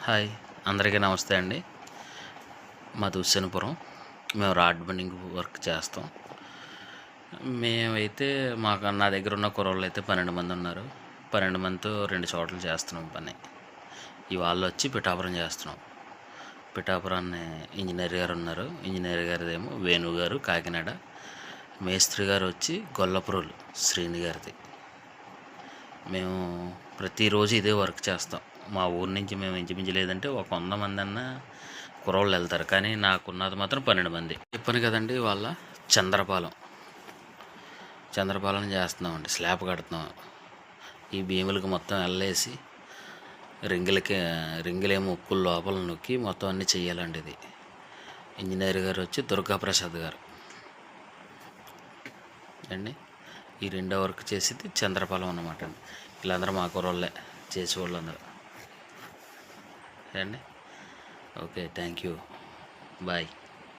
Hi, అందరికీ నమస్తే అండి. మాది హుస్సేనపురం. మేము రాడ్ బెండింగ్ వర్క్ చేస్తాం. మేమైతే నా దగ్గర ఉన్న కుర్రోళ్ళు అయితే 12 మంది ఉన్నారు. 12 మందితో 2 చోట్ల చేస్తున్నాం పని. ఇవాళ వచ్చి పిఠాపురం చేస్తున్నాం. పిఠాపురాన్ని ఇంజనీర్ గారు ఉన్నారు. ఇంజనీర్ గారిదేమో వేణు గారు కాకినాడ. మేస్త్రి గారు వచ్చి గొల్లపురోలు శ్రీని గారిది. మేము ప్రతిరోజు ఇదే వర్క్ చేస్తాం. మా ఊరి నుంచి మేము ఇంచుమించు లేదంటే ఒక 100 మంది అన్న కుర్రోళ్ళు వెళ్తారు. కానీ నాకున్నది మాత్రం 12 మంది. చెప్పాను కదండి, వాళ్ళ చంద్రపాలెం చేస్తున్నామండి. స్లాబ్ కడుతున్నాం. ఈ భీములకి మొత్తం వెళ్ళేసి రింగులేమో ఉక్కులు లోపల నొక్కి మొత్తం అన్నీ చెయ్యాలండి. ఇది ఇంజనీర్ గారు వచ్చి దుర్గాప్రసాద్ గారు అండి. ఈ రెండో వర్క్ చేసేది చంద్రపాలెం అన్నమాట అండి. వీళ్ళందరూ మా కుర్రోళ్ళే చేసేవాళ్ళు అందరూ అండి. Okay, thank you, bye.